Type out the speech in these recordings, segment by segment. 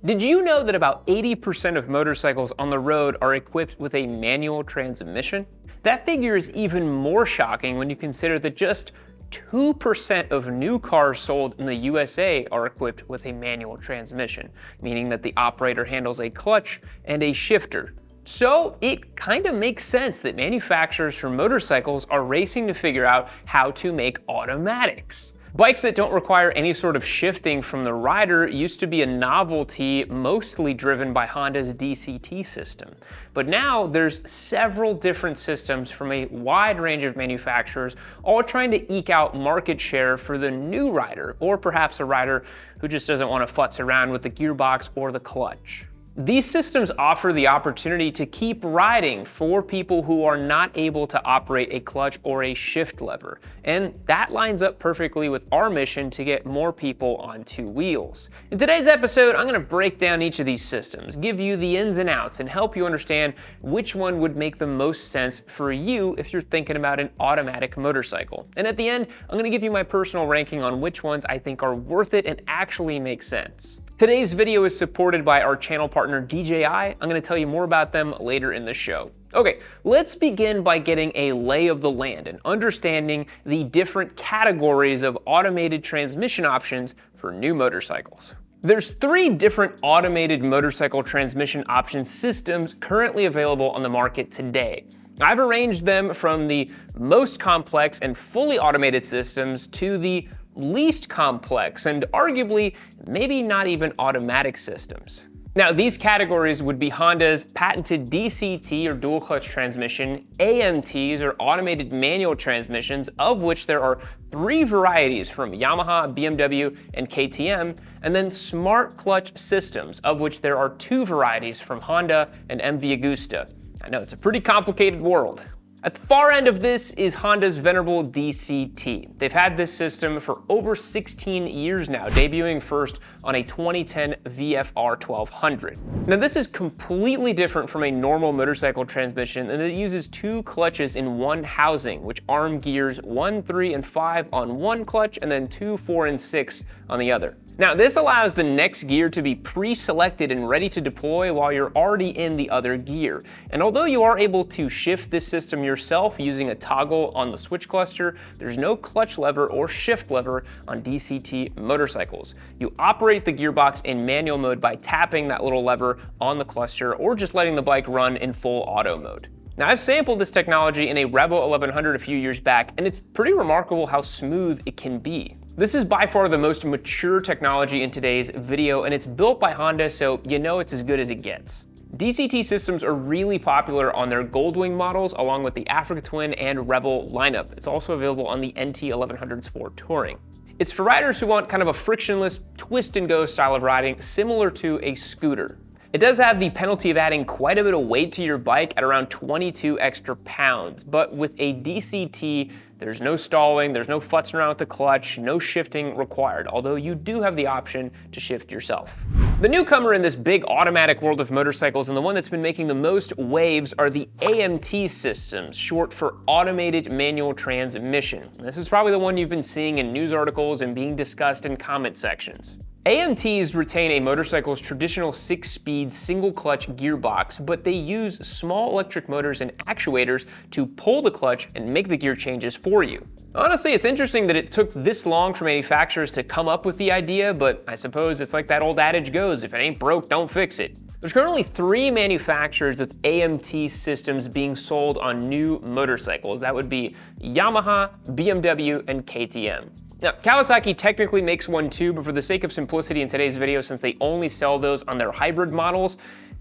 Did you know that about 80% of motorcycles on the road are equipped with a manual transmission? That figure is even more shocking when you consider that just 2% of new cars sold in the USA are equipped with a manual transmission, meaning that the operator handles a clutch and a shifter. So it kind of makes sense that manufacturers for motorcycles are racing to figure out how to make automatics. Bikes that don't require any sort of shifting from the rider used to be a novelty mostly driven by Honda's DCT system. But now there's several different systems from a wide range of manufacturers, all trying to eke out market share for the new rider, or perhaps a rider who just doesn't want to futz around with the gearbox or the clutch. These systems offer the opportunity to keep riding for people who are not able to operate a clutch or a shift lever. And that lines up perfectly with our mission to get more people on two wheels. In today's episode, I'm going to break down each of these systems, give you the ins and outs, and help you understand which one would make the most sense for you if you're thinking about an automatic motorcycle. And at the end, I'm going to give you my personal ranking on which ones I think are worth it and actually make sense. Today's video is supported by our channel partner DJI. I'm going to tell you more about them later in the show. Okay, let's begin by getting a lay of the land and understanding the different categories of automated transmission options for new motorcycles. There's 3 different automated motorcycle transmission option systems currently available on the market today. I've arranged them from the most complex and fully automated systems to the least complex and arguably maybe not even automatic systems. Now, these categories would be Honda's patented DCT or dual clutch transmission, AMTs or automated manual transmissions, of which there are 3 varieties from Yamaha, BMW, and KTM, and then smart clutch systems, of which there are 2 varieties from Honda and MV Agusta. I know it's a pretty complicated world. At the far end of this is Honda's venerable DCT. They've had this system for over 16 years now, debuting first on a 2010 VFR 1200. Now, this is completely different from a normal motorcycle transmission in that it uses 2 clutches in one housing, which arm gears 1, 3, and 5 on one clutch and then 2, 4, and 6 on the other. Now, this allows the next gear to be pre-selected and ready to deploy while you're already in the other gear. And although you are able to shift this system yourself using a toggle on the switch cluster, there's no clutch lever or shift lever on DCT motorcycles. You operate the gearbox in manual mode by tapping that little lever on the cluster or just letting the bike run in full auto mode. Now, I've sampled this technology in a Rebel 1100 a few years back, and it's pretty remarkable how smooth it can be. This is by far the most mature technology in today's video, and it's built by Honda, so you know it's as good as it gets. DCT systems are really popular on their Goldwing models, along with the Africa Twin and Rebel lineup. It's also available on the NT 1100 Sport Touring. It's for riders who want kind of a frictionless twist and go style of riding, similar to a scooter. It does have the penalty of adding quite a bit of weight to your bike at around 22 extra pounds, but with a DCT, there's no stalling, there's no futzing around with the clutch, no shifting required, although you do have the option to shift yourself. The newcomer in this big automatic world of motorcycles, and the one that's been making the most waves, are the AMT systems, short for automated manual transmission. This is probably the one you've been seeing in news articles and being discussed in comment sections. AMTs retain a motorcycle's traditional 6-speed single-clutch gearbox, but they use small electric motors and actuators to pull the clutch and make the gear changes for you. Honestly, it's interesting that it took this long for manufacturers to come up with the idea, but I suppose it's like that old adage goes, if it ain't broke, don't fix it. There's currently 3 manufacturers with AMT systems being sold on new motorcycles. That would be Yamaha, BMW, and KTM. Now, Kawasaki technically makes one too, but for the sake of simplicity in today's video, since they only sell those on their hybrid models,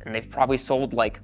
and they've probably sold like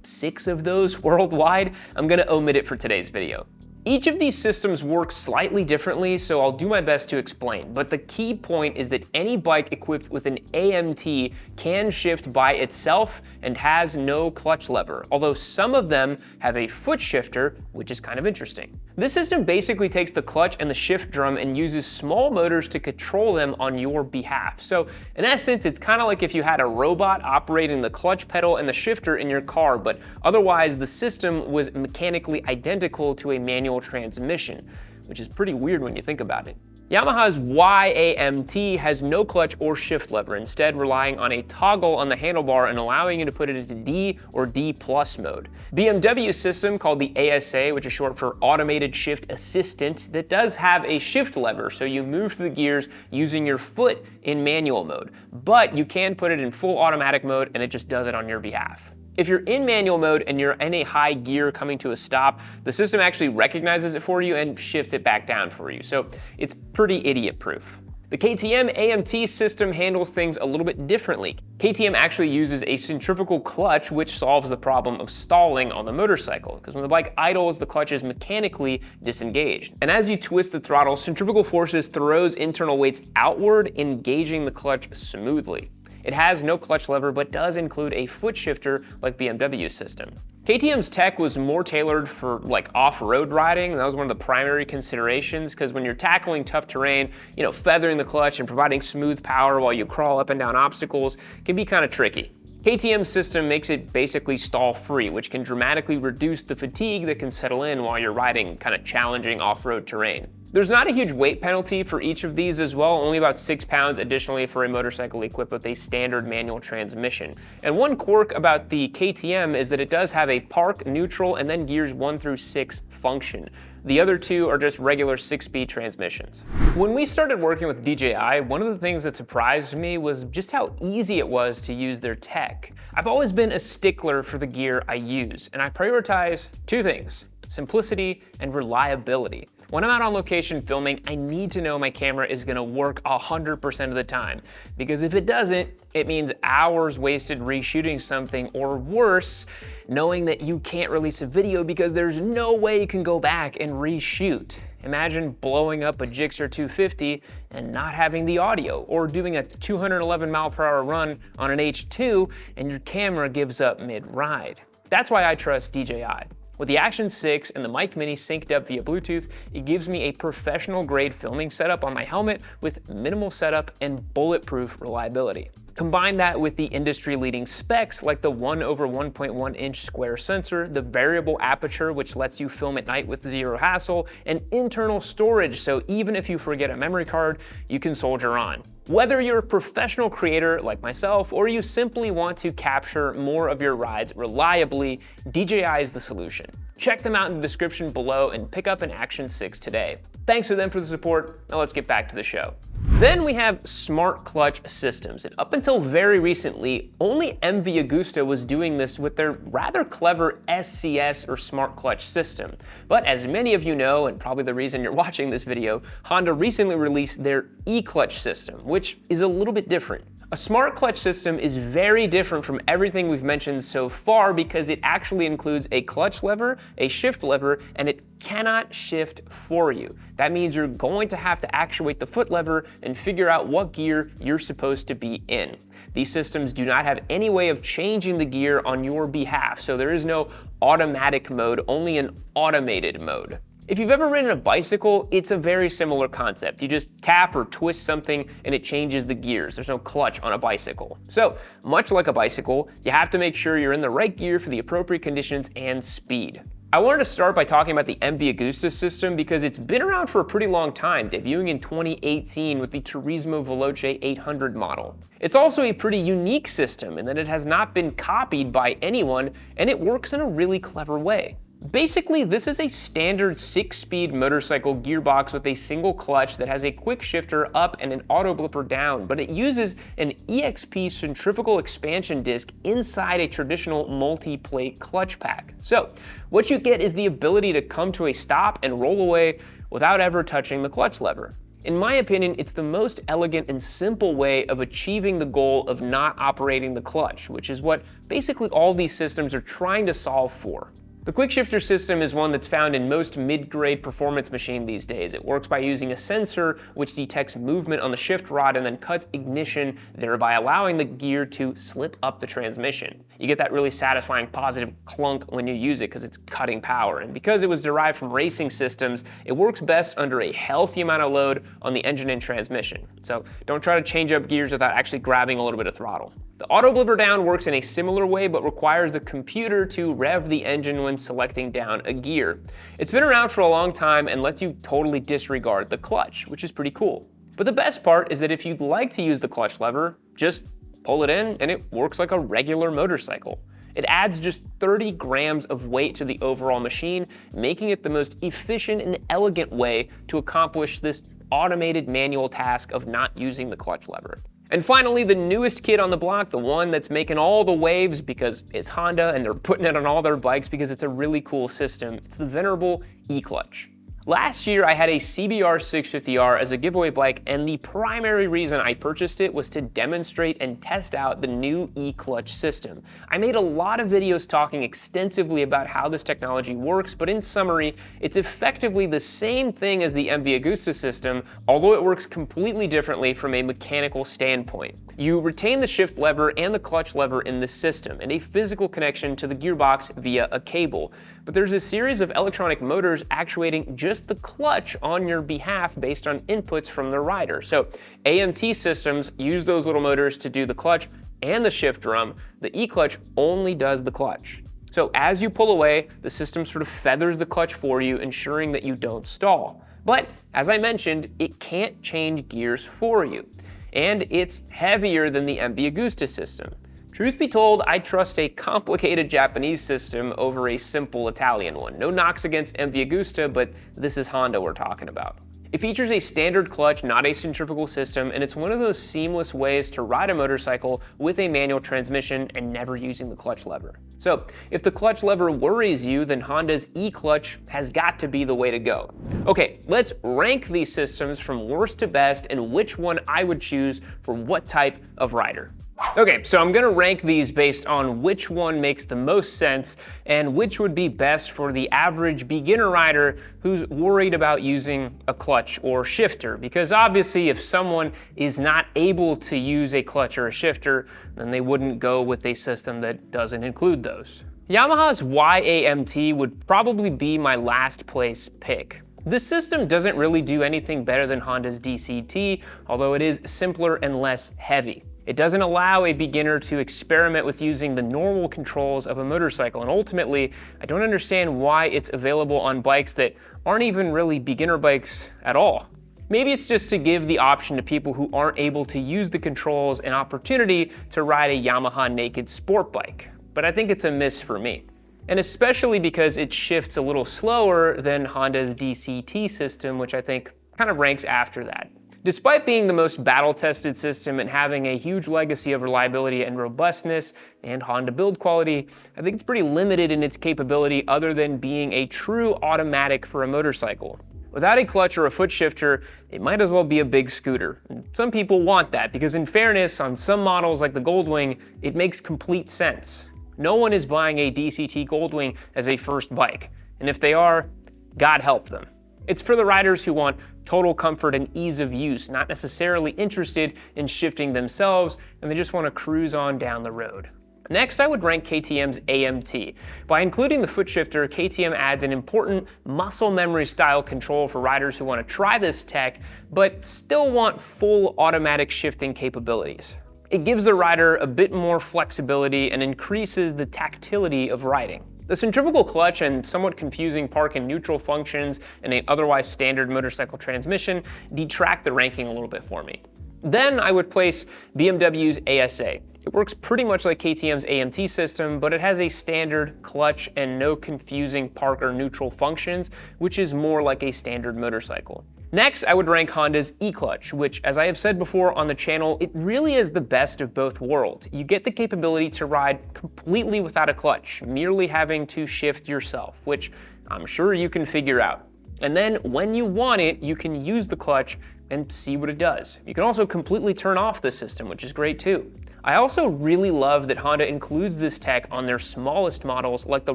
6 of those worldwide, I'm gonna omit it for today's video. Each of these systems works slightly differently, so I'll do my best to explain, but the key point is that any bike equipped with an AMT can shift by itself and has no clutch lever, although some of them have a foot shifter, which is kind of interesting. This system basically takes the clutch and the shift drum and uses small motors to control them on your behalf. So in essence, it's kind of like if you had a robot operating the clutch pedal and the shifter in your car, but otherwise the system was mechanically identical to a manual transmission, which is pretty weird when you think about it. Yamaha's AMT has no clutch or shift lever, instead relying on a toggle on the handlebar and allowing you to put it into D or D+ mode. BMW's system, called the ASA, which is short for Automated Shift Assistant, that does have a shift lever, so you move through the gears using your foot in manual mode, but you can put it in full automatic mode and it just does it on your behalf. If you're in manual mode and you're in a high gear coming to a stop, the system actually recognizes it for you and shifts it back down for you, so it's pretty idiot-proof. The KTM AMT system handles things a little bit differently. KTM actually uses a centrifugal clutch, which solves the problem of stalling on the motorcycle, because when the bike idles, the clutch is mechanically disengaged. And as you twist the throttle, centrifugal forces throws internal weights outward, engaging the clutch smoothly. It has no clutch lever, but does include a foot shifter like BMW's system. KTM's tech was more tailored for off-road riding, and that was one of the primary considerations, because when you're tackling tough terrain, feathering the clutch and providing smooth power while you crawl up and down obstacles can be kind of tricky. KTM's system makes it basically stall-free, which can dramatically reduce the fatigue that can settle in while you're riding kind of challenging off-road terrain. There's not a huge weight penalty for each of these as well, only about 6 pounds additionally for a motorcycle equipped with a standard manual transmission. And one quirk about the KTM is that it does have a park, neutral, and then gears 1 through 6 function. The other two are just regular 6-speed transmissions. When we started working with DJI, one of the things that surprised me was just how easy it was to use their tech. I've always been a stickler for the gear I use, and I prioritize two things: simplicity and reliability. When I'm out on location filming, I need to know my camera is gonna work 100% of the time, because if it doesn't, it means hours wasted reshooting something, or worse, knowing that you can't release a video because there's no way you can go back and reshoot. Imagine blowing up a Gixxer 250 and not having the audio, or doing a 211 mile/hour run on an H2 and your camera gives up mid-ride. That's why I trust DJI. With the Action 6 and the Mic Mini synced up via Bluetooth, it gives me a professional-grade filming setup on my helmet with minimal setup and bulletproof reliability. Combine that with the industry-leading specs like the 1/1.1 inch square sensor, the variable aperture which lets you film at night with zero hassle, and internal storage, so even if you forget a memory card, you can soldier on. Whether you're a professional creator like myself, or you simply want to capture more of your rides reliably, DJI is the solution. Check them out in the description below and pick up an Action 6 today. Thanks to them for the support. Now let's get back to the show. Then we have smart clutch systems, and up until very recently, only MV Agusta was doing this with their rather clever SCS or smart clutch system. But as many of you know, and probably the reason you're watching this video, Honda recently released their e-clutch system, which is a little bit different. A smart clutch system is very different from everything we've mentioned so far because it actually includes a clutch lever, a shift lever, and it cannot shift for you. That means you're going to have to actuate the foot lever and figure out what gear you're supposed to be in. These systems do not have any way of changing the gear on your behalf, so there is no automatic mode, only an automated mode. If you've ever ridden a bicycle, it's a very similar concept. You just tap or twist something and it changes the gears. There's no clutch on a bicycle. So, much like a bicycle, you have to make sure you're in the right gear for the appropriate conditions and speed. I wanted to start by talking about the MV Agusta system because it's been around for a pretty long time, debuting in 2018 with the Turismo Veloce 800 model. It's also a pretty unique system in that it has not been copied by anyone, and it works in a really clever way. Basically, this is a standard 6-speed motorcycle gearbox with a single clutch that has a quick shifter up and an auto blipper down, but it uses an EXP centrifugal expansion disc inside a traditional multi-plate clutch pack. So, what you get is the ability to come to a stop and roll away without ever touching the clutch lever. In my opinion, it's the most elegant and simple way of achieving the goal of not operating the clutch, which is what basically all these systems are trying to solve for. The quick shifter system is one that's found in most mid-grade performance machine these days. It works by using a sensor which detects movement on the shift rod and then cuts ignition, thereby allowing the gear to slip up the transmission. You get that really satisfying positive clunk when you use it because it's cutting power. And because it was derived from racing systems, it works best under a healthy amount of load on the engine and transmission. So don't try to change up gears without actually grabbing a little bit of throttle. The auto blipper down works in a similar way but requires the computer to rev the engine when selecting down a gear. It's been around for a long time and lets you totally disregard the clutch, which is pretty cool. But the best part is that if you'd like to use the clutch lever, just pull it in and it works like a regular motorcycle. It adds just 30 grams of weight to the overall machine, making it the most efficient and elegant way to accomplish this automated manual task of not using the clutch lever. And finally, the newest kid on the block, the one that's making all the waves because it's Honda and they're putting it on all their bikes because it's a really cool system. It's the venerable e-clutch. Last year, I had a CBR 650R as a giveaway bike, and the primary reason I purchased it was to demonstrate and test out the new e-clutch system. I made a lot of videos talking extensively about how this technology works, but in summary, it's effectively the same thing as the AMT Hayabusa system, although it works completely differently from a mechanical standpoint. You retain the shift lever and the clutch lever in the system, and a physical connection to the gearbox via a cable. But there's a series of electronic motors actuating just the clutch on your behalf based on inputs from the rider. So AMT Systems use those little motors to do the clutch and the shift drum. The e-clutch only does the clutch. So as you pull away, the system sort of feathers the clutch for you, ensuring that you don't stall. But as I mentioned, it can't change gears for you. And it's heavier than the AMT Hayabusa system. Truth be told, I trust a complicated Japanese system over a simple Italian one. No knocks against AMT Hayabusa, but this is Honda we're talking about. It features a standard clutch, not a centrifugal system, and it's one of those seamless ways to ride a motorcycle with a manual transmission and never using the clutch lever. So if the clutch lever worries you, then Honda's e-clutch has got to be the way to go. Okay, let's rank these systems from worst to best and which one I would choose for what type of rider. Okay, so I'm gonna rank these based on which one makes the most sense and which would be best for the average beginner rider who's worried about using a clutch or shifter. Because obviously if someone is not able to use a clutch or a shifter, then they wouldn't go with a system that doesn't include those. Yamaha's YAMT would probably be my last place pick. This system doesn't really do anything better than Honda's DCT, although it is simpler and less heavy. It doesn't allow a beginner to experiment with using the normal controls of a motorcycle, and ultimately, I don't understand why it's available on bikes that aren't even really beginner bikes at all. Maybe it's just to give the option to people who aren't able to use the controls an opportunity to ride a Yamaha naked sport bike, but I think it's a miss for me. And especially because it shifts a little slower than Honda's DCT system, which I think kind of ranks after that. Despite being the most battle-tested system and having a huge legacy of reliability and robustness and Honda build quality, I think it's pretty limited in its capability other than being a true automatic for a motorcycle. Without a clutch or a foot shifter, it might as well be a big scooter. And some people want that because in fairness, on some models like the Goldwing, it makes complete sense. No one is buying a DCT Goldwing as a first bike, and if they are, God help them. It's for the riders who want total comfort and ease of use, not necessarily interested in shifting themselves, and they just want to cruise on down the road. Next, I would rank KTM's AMT. By including the foot shifter, KTM adds an important muscle memory style control for riders who want to try this tech, but still want full automatic shifting capabilities. It gives the rider a bit more flexibility and increases the tactility of riding. The centrifugal clutch and somewhat confusing park and neutral functions in an otherwise standard motorcycle transmission detract the ranking a little bit for me. Then I would place BMW's ASA. It works pretty much like KTM's AMT system, but it has a standard clutch and no confusing park or neutral functions, which is more like a standard motorcycle. Next, I would rank Honda's e-clutch, which, as I have said before on the channel, it really is the best of both worlds. You get the capability to ride completely without a clutch, merely having to shift yourself, which I'm sure you can figure out. And then when you want it, you can use the clutch and see what it does. You can also completely turn off the system, which is great too. I also really love that Honda includes this tech on their smallest models like the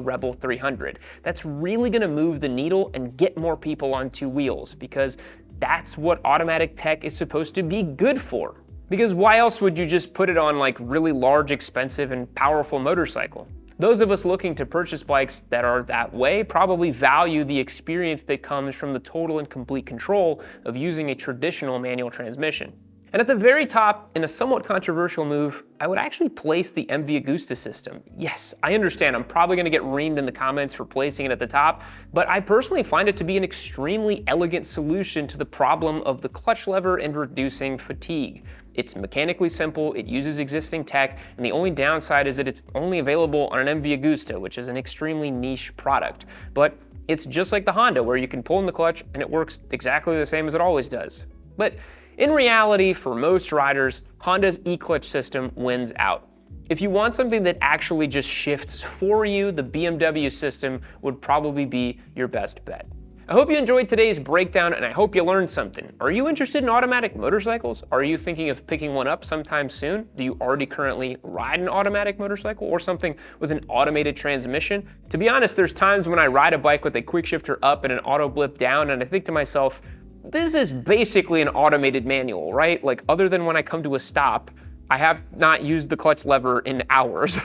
Rebel 300. That's really gonna move the needle and get more people on two wheels because that's what automatic tech is supposed to be good for. Because why else would you just put it on like really large, expensive, and powerful motorcycle? Those of us looking to purchase bikes that are that way probably value the experience that comes from the total and complete control of using a traditional manual transmission. And at the very top, in a somewhat controversial move, I would actually place the AMT Agusta system. Yes, I understand I'm probably going to get reamed in the comments for placing it at the top, but I personally find it to be an extremely elegant solution to the problem of the clutch lever and reducing fatigue. It's mechanically simple, it uses existing tech, and the only downside is that it's only available on an AMT Agusta, which is an extremely niche product. But it's just like the Honda, where you can pull in the clutch and it works exactly the same as it always does. But in reality, for most riders, Honda's e-clutch system wins out. If you want something that actually just shifts for you, the BMW system would probably be your best bet. I hope you enjoyed today's breakdown and I hope you learned something. Are you interested in automatic motorcycles? Are you thinking of picking one up sometime soon? Do you already currently ride an automatic motorcycle or something with an automated transmission? To be honest, there's times when I ride a bike with a quick shifter up and an auto blip down and I think to myself, this is basically an automated manual, right? Like, other than when I come to a stop, I have not used the clutch lever in hours.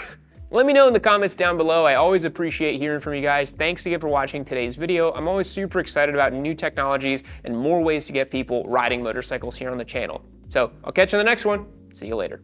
Let me know in the comments down below. I always appreciate hearing from you guys. Thanks again for watching today's video. I'm always super excited about new technologies and more ways to get people riding motorcycles here on the channel. So I'll catch you on the next one. See you later.